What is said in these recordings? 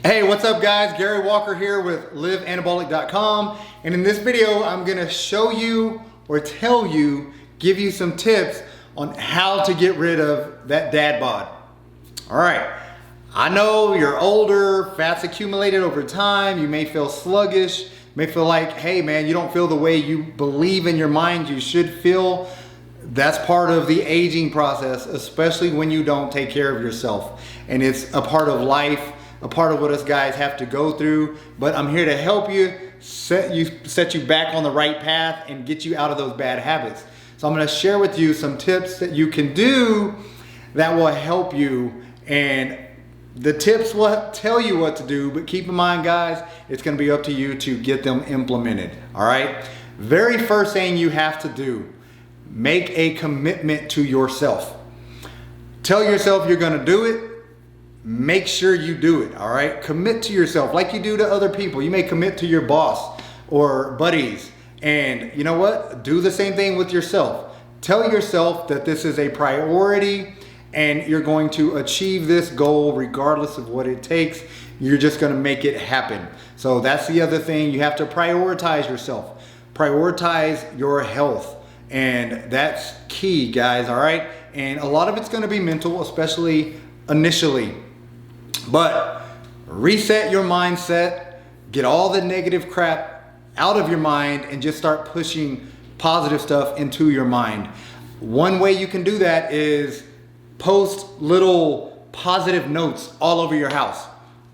Hey, what's up guys? Gary Walker here with liveanabolic.com, and in this video I'm gonna show you or tell you, give you some tips on how to get rid of that dad bod. All right, I know you're older, fat's accumulated over time, you may feel sluggish, may feel like, hey man, you don't feel the way you believe in your mind you should feel. That's part of the aging process, especially when you don't take care of yourself. And it's a part of life, a part of what us guys have to go through. But I'm here to help you, set you back on the right path and get you out of those bad habits. So I'm gonna share with you some tips that you can do that will help you. And the tips will tell you what to do, but keep in mind guys, it's gonna be up to you to get them implemented, all right? Very first thing you have to do, make a commitment to yourself. Tell yourself you're gonna do it. Make sure you do it, all right? Commit to yourself like you do to other people. You may commit to your boss or buddies, and you know what? Do the same thing with yourself. Tell yourself that this is a priority and you're going to achieve this goal regardless of what it takes. You're just gonna make it happen. So that's the other thing. You have to prioritize yourself. Prioritize your health. And that's key, guys, all right? And a lot of it's gonna be mental, especially initially. But reset your mindset, get all the negative crap out of your mind and just start pushing positive stuff into your mind. One way you can do that is post little positive notes all over your house,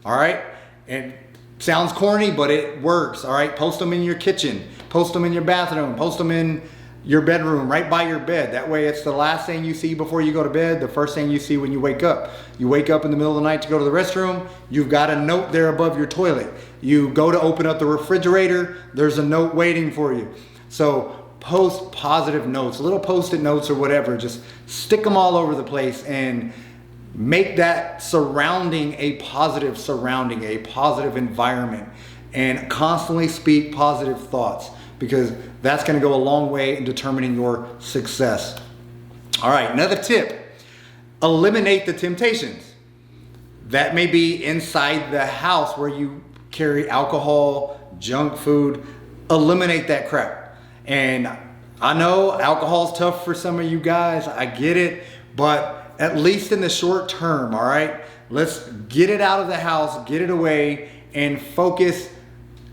all right? And sounds corny, but it works, all right? Post them in your kitchen, post them in your bathroom, post them in your bedroom, right by your bed. That way it's the last thing you see before you go to bed, the first thing you see when you wake up. You wake up in the middle of the night to go to the restroom, you've got a note there above your toilet. You go to open up the refrigerator, there's a note waiting for you. So post positive notes, little post-it notes or whatever, just stick them all over the place and make that surrounding, a positive environment, and constantly speak positive thoughts, because that's gonna go a long way in determining your success. All right, another tip, eliminate the temptations. That may be inside the house where you carry alcohol, junk food, eliminate that crap. And I know alcohol's tough for some of you guys, I get it, but at least in the short term, all right? Let's get it out of the house, get it away, and focus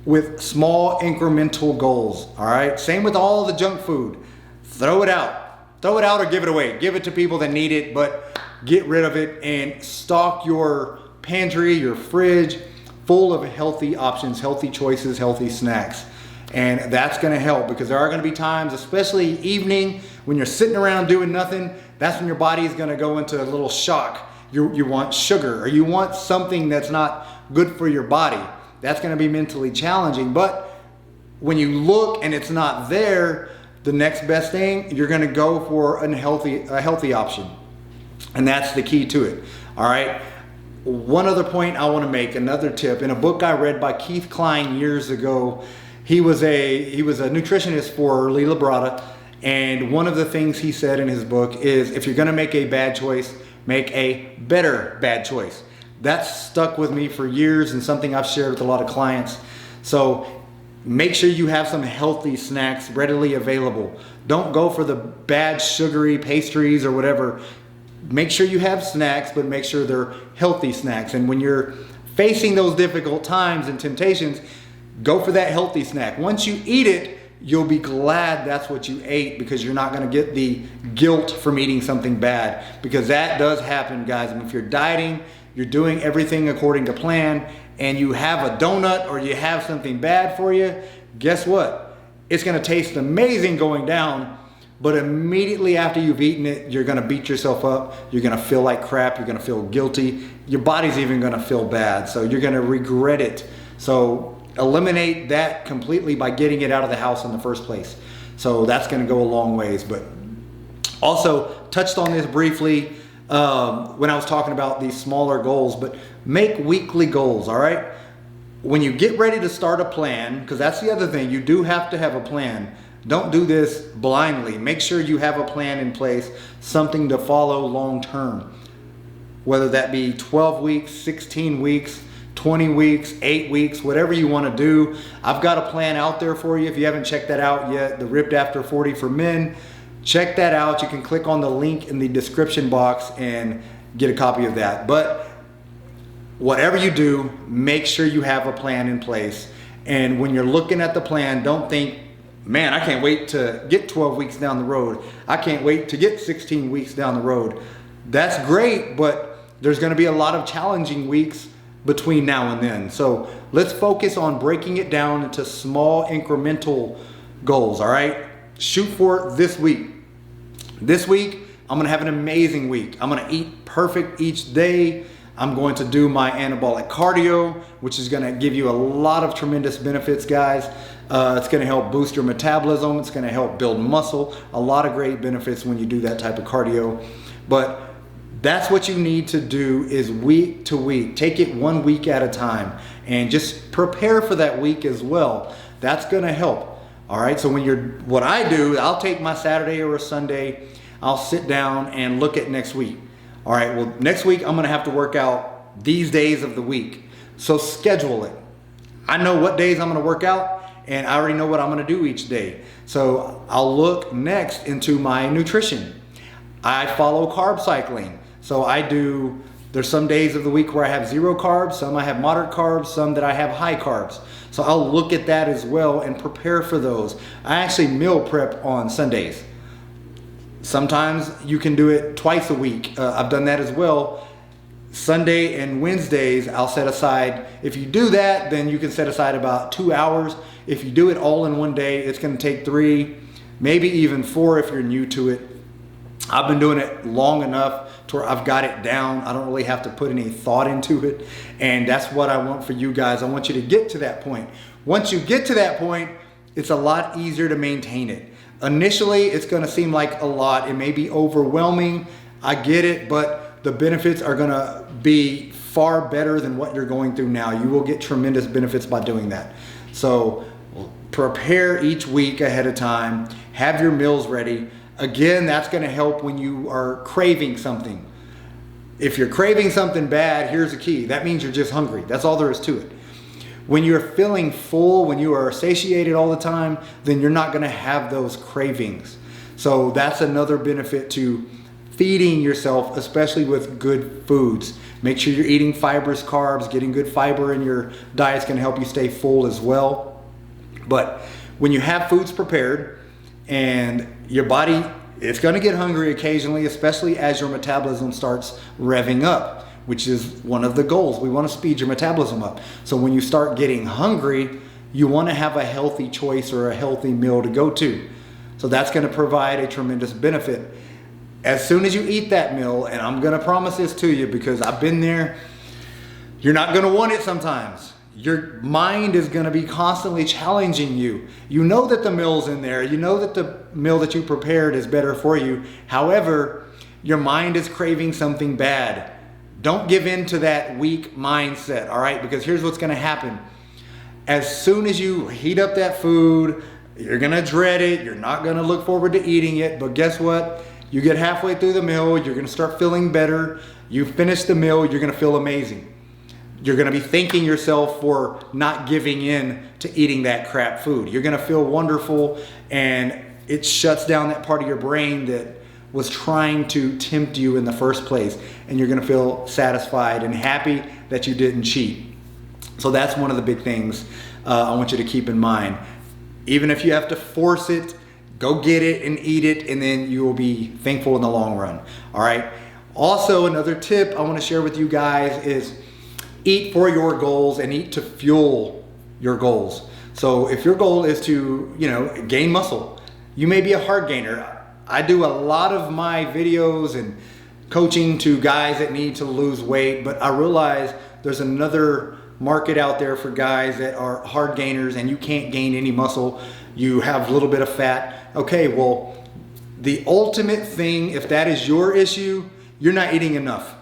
with small incremental goals, all right? Same with all the junk food. Throw it out. Throw it out or give it away. Give it to people that need it, but get rid of it and stock your pantry, your fridge, full of healthy options, healthy choices, healthy snacks. And that's gonna help, because there are gonna be times, especially evening, when you're sitting around doing nothing, that's when your body is gonna go into a little shock. You want sugar, or you want something that's not good for your body. That's gonna be mentally challenging, but when you look and it's not there, the next best thing, you're gonna go for a healthy option. And that's the key to it, all right? One other point I wanna make, another tip. In a book I read by Keith Klein years ago, he was a nutritionist for Lee Labrada, and one of the things he said in his book is, if you're gonna make a bad choice, make a better bad choice. That's stuck with me for years and something I've shared with a lot of clients. So make sure you have some healthy snacks readily available. Don't go for the bad sugary pastries or whatever. Make sure you have snacks, but make sure they're healthy snacks. And when you're facing those difficult times and temptations, go for that healthy snack. Once you eat it, you'll be glad that's what you ate, because you're not gonna get the guilt from eating something bad, because that does happen, guys. And if you're dieting, you're doing everything according to plan, and you have a donut or you have something bad for you, guess what? It's gonna taste amazing going down, but immediately after you've eaten it, you're gonna beat yourself up, you're gonna feel like crap, you're gonna feel guilty, your body's even gonna feel bad, so you're gonna regret it. So eliminate that completely by getting it out of the house in the first place. So that's gonna go a long ways. But also, touched on this briefly when I was talking about these smaller goals, but make weekly goals, all right? When you get ready to start a plan, because that's the other thing, you do have to have a plan. Don't do this blindly. Make sure you have a plan in place, something to follow long term. Whether that be 12 weeks, 16 weeks, 20 weeks, 8 weeks, whatever you want to do. I've got a plan out there for you. If you haven't checked that out yet, the Ripped After 40 for Men, check that out. You can click on the link in the description box and get a copy of that. But whatever you do, make sure you have a plan in place. And when you're looking at the plan, don't think, man, I can't wait to get 12 weeks down the road. I can't wait to get 16 weeks down the road. That's great, but there's going to be a lot of challenging weeks between now and then. So let's focus on breaking it down into small incremental goals, all right? Shoot for it this week. This week, I'm going to have an amazing week. I'm going to eat perfect each day. I'm going to do my anabolic cardio, which is going to give you a lot of tremendous benefits, guys. It's going to help boost your metabolism. It's going to help build muscle. A lot of great benefits when you do that type of cardio. But that's what you need to do, is week to week. Take it 1 week at a time and just prepare for that week as well. That's going to help. All right. So what I do, I'll take my Saturday or a Sunday. I'll sit down and look at next week. All right, well, next week I'm going to have to work out these days of the week. So schedule it. I know what days I'm going to work out, and I already know what I'm going to do each day. So I'll look next into my nutrition. I follow carb cycling. So there's some days of the week where I have 0 carbs, some I have moderate carbs, some that I have high carbs. So I'll look at that as well and prepare for those. I actually meal prep on Sundays. Sometimes you can do it twice a week. I've done that as well. Sunday and Wednesdays, I'll set aside. If you do that, then you can set aside about 2 hours. If you do it all in one day, it's going to take 3, maybe even 4 if you're new to it. I've been doing it long enough to where I've got it down. I don't really have to put any thought into it. And that's what I want for you guys. I want you to get to that point. Once you get to that point, it's a lot easier to maintain it. Initially, it's going to seem like a lot. It may be overwhelming. I get it, but the benefits are going to be far better than what you're going through now. You will get tremendous benefits by doing that. So prepare each week ahead of time. Have your meals ready. Again, that's going to help when you are craving something. If you're craving something bad, here's the key. That means you're just hungry. That's all there is to it. When you're feeling full, when you are satiated all the time, then you're not going to have those cravings. So that's another benefit to feeding yourself, especially with good foods. Make sure you're eating fibrous carbs. Getting good fiber in your diet is going to help you stay full as well. But when you have foods prepared and your body, it's going to get hungry occasionally, especially as your metabolism starts revving up, which is one of the goals. We want to speed your metabolism up. So when you start getting hungry, you want to have a healthy choice or a healthy meal to go to. So that's going to provide a tremendous benefit. As soon as you eat that meal, and I'm going to promise this to you because I've been there, you're not going to want it sometimes. Your mind is going to be constantly challenging you. You know that the meal's in there. You know that the meal that you prepared is better for you. However, your mind is craving something bad. Don't give in to that weak mindset, all right? Because here's what's going to happen. As soon as you heat up that food, you're going to dread it. You're not going to look forward to eating it. But guess what? You get halfway through the meal, you're going to start feeling better. You finish the meal, you're going to feel amazing. You're going to be thanking yourself for not giving in to eating that crap food. You're going to feel wonderful, and it shuts down that part of your brain that was trying to tempt you in the first place, and you're going to feel satisfied and happy that you didn't cheat. So that's one of the big things I want you to keep in mind. Even if you have to force it, go get it and eat it, and then you will be thankful in the long run. All right. Also, another tip I want to share with you guys is eat for your goals and eat to fuel your goals. So if your goal is to, gain muscle, you may be a hard gainer. I do a lot of my videos and coaching to guys that need to lose weight, but I realize there's another market out there for guys that are hard gainers and you can't gain any muscle. You have a little bit of fat. Okay, well, the ultimate thing, if that is your issue, you're not eating enough.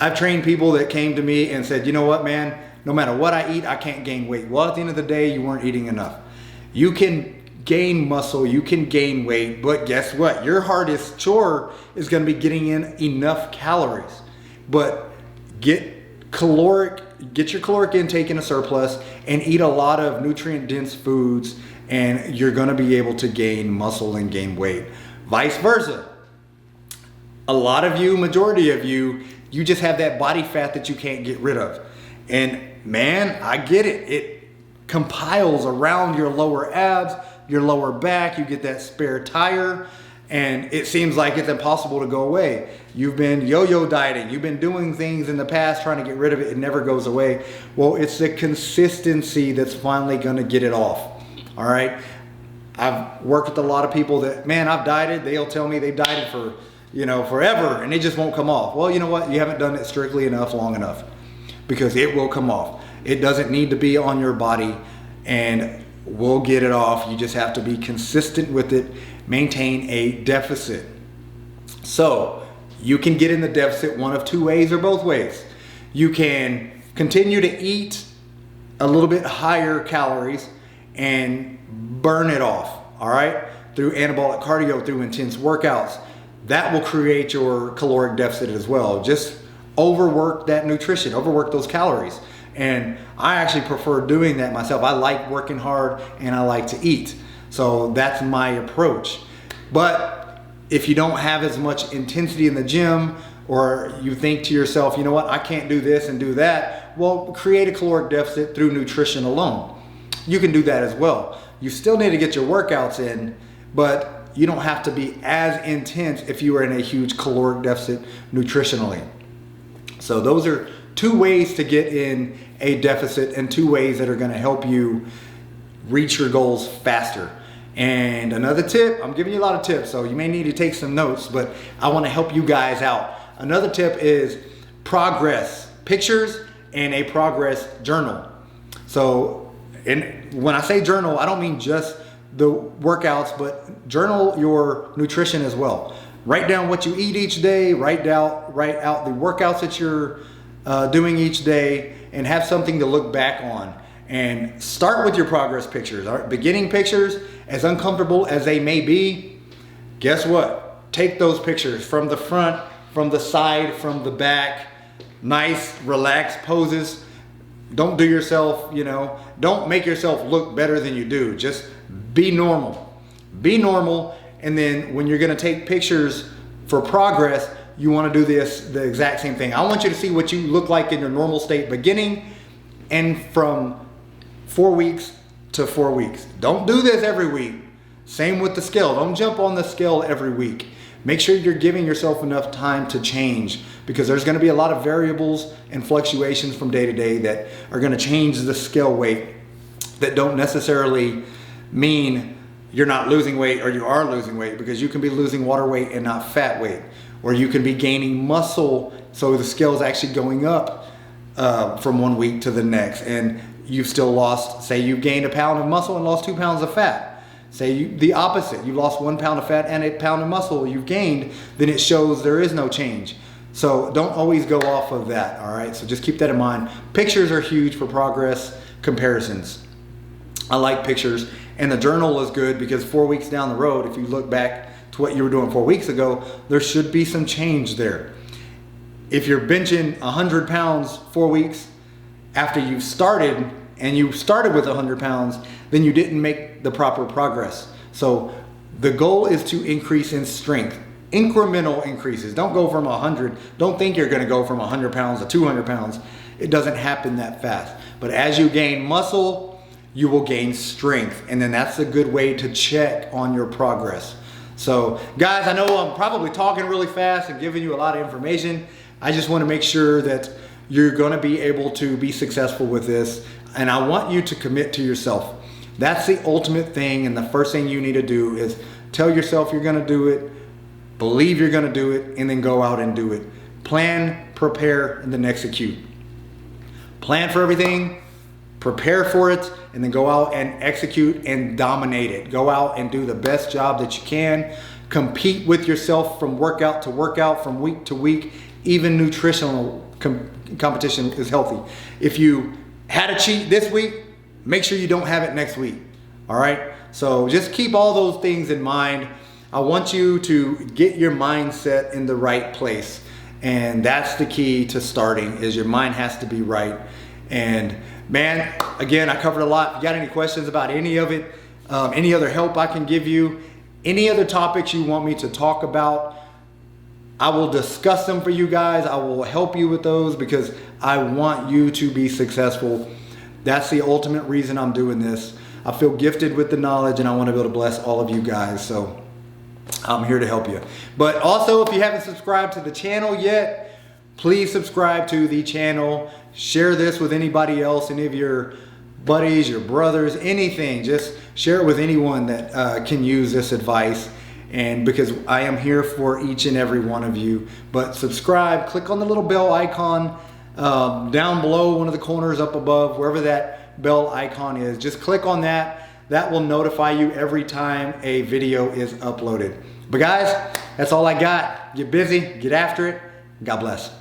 I've trained people that came to me and said, you know what, man, no matter what I eat, I can't gain weight. Well, at the end of the day, you weren't eating enough. You can gain muscle, you can gain weight, but guess what? Your hardest chore is going to be getting in enough calories. But get caloric get your caloric intake in a surplus and eat a lot of nutrient dense foods, and you're gonna be able to gain muscle and gain weight. Vice versa. A lot of you, majority of you, you just have that body fat that you can't get rid of. And man, I get it. It compiles around your lower abs, your lower back, you get that spare tire, and it seems like it's impossible to go away. You've been yo-yo dieting, you've been doing things in the past trying to get rid of it, it never goes away. Well, it's the consistency that's finally gonna get it off, all right? I've worked with a lot of people that, man, I've dieted, they'll tell me they've dieted for, forever, and it just won't come off. Well, you know what? You haven't done it strictly enough, long enough, because it will come off. It doesn't need to be on your body, and we'll get it off. You just have to be consistent with it, maintain a deficit. So you can get in the deficit one of two ways or both ways. You can continue to eat a little bit higher calories and burn it off, all right? Through anabolic cardio, through intense workouts. That will create your caloric deficit as well. Just overwork that nutrition, overwork those calories. And I actually prefer doing that myself. I like working hard and I like to eat. So that's my approach. But if you don't have as much intensity in the gym, or you think to yourself, you know what, I can't do this and do that, well, create a caloric deficit through nutrition alone. You can do that as well. You still need to get your workouts in, but you don't have to be as intense if you are in a huge caloric deficit nutritionally. So those are two ways to get in a deficit, and two ways that are going to help you reach your goals faster. And another tip, I'm giving you a lot of tips, so you may need to take some notes, but I want to help you guys out. Another tip is progress pictures and a progress journal. So, and when I say journal, I don't mean just the workouts, but journal your nutrition as well. Write down what you eat each day, write out the workouts that you're doing each day, and have something to look back on. And start with your progress pictures. All right? Beginning pictures, as uncomfortable as they may be, guess what? Take those pictures from the front, from the side, from the back. Nice, relaxed poses. Don't do yourself, don't make yourself look better than you do. Just be normal. Be normal. And then when you're going to take pictures for progress, you want to do the exact same thing. I want you to see what you look like in your normal state beginning and from 4 weeks to 4 weeks. Don't do this every week. Same with the scale. Don't jump on the scale every week. Make sure you're giving yourself enough time to change, because there's going to be a lot of variables and fluctuations from day to day that are going to change the scale weight, that don't necessarily mean you're not losing weight or you are losing weight, because you can be losing water weight and not fat weight. Or you can be gaining muscle, so the scale is actually going up from 1 week to the next, and you've still lost, say you gained a pound of muscle and lost 2 pounds of fat. Say the opposite, you lost 1 pound of fat and a pound of muscle you've gained, then it shows there is no change. So don't always go off of that, all right? So just keep that in mind. Pictures are huge for progress comparisons. I like pictures, and the journal is good because 4 weeks down the road, if you look back to what you were doing 4 weeks ago, there should be some change there. If you're benching 100 pounds 4 weeks after you started, and you started with 100 pounds, then you didn't make the proper progress. So the goal is to increase in strength. Incremental increases. Don't go from 100. Don't think you're going to go from 100 pounds to 200 pounds. It doesn't happen that fast. But as you gain muscle, you will gain strength. And then that's a good way to check on your progress. So guys, I know I'm probably talking really fast and giving you a lot of information. I just want to make sure that you're going to be able to be successful with this. And I want you to commit to yourself. That's the ultimate thing. And the first thing you need to do is tell yourself you're going to do it, believe you're going to do it, and then go out and do it. Plan, prepare, and then execute. Plan for everything, prepare for it, and then go out and execute and dominate it. Go out and do the best job that you can. Compete with yourself from workout to workout, from week to week. Even nutritional competition is healthy. If you had a cheat this week, make sure you don't have it next week. All right? So just keep all those things in mind. I want you to get your mindset in the right place. And that's the key to starting, is your mind has to be right. And man, again, I covered a lot. If you got any questions about any of it, any other help I can give you, any other topics you want me to talk about, I will discuss them for you guys. I will help you with those because I want you to be successful. That's the ultimate reason I'm doing this. I feel gifted with the knowledge and I want to be able to bless all of you guys. So I'm here to help you. But also, if you haven't subscribed to the channel yet, please subscribe to the channel. Share this with anybody else, any of your buddies, your brothers, anything. Just share it with anyone that can use this advice. And because I am here for each and every one of you. But subscribe, click on the little bell icon down below, one of the corners up above, wherever that bell icon is. Just click on that. That will notify you every time a video is uploaded. But guys, that's all I got. Get busy, get after it. God bless.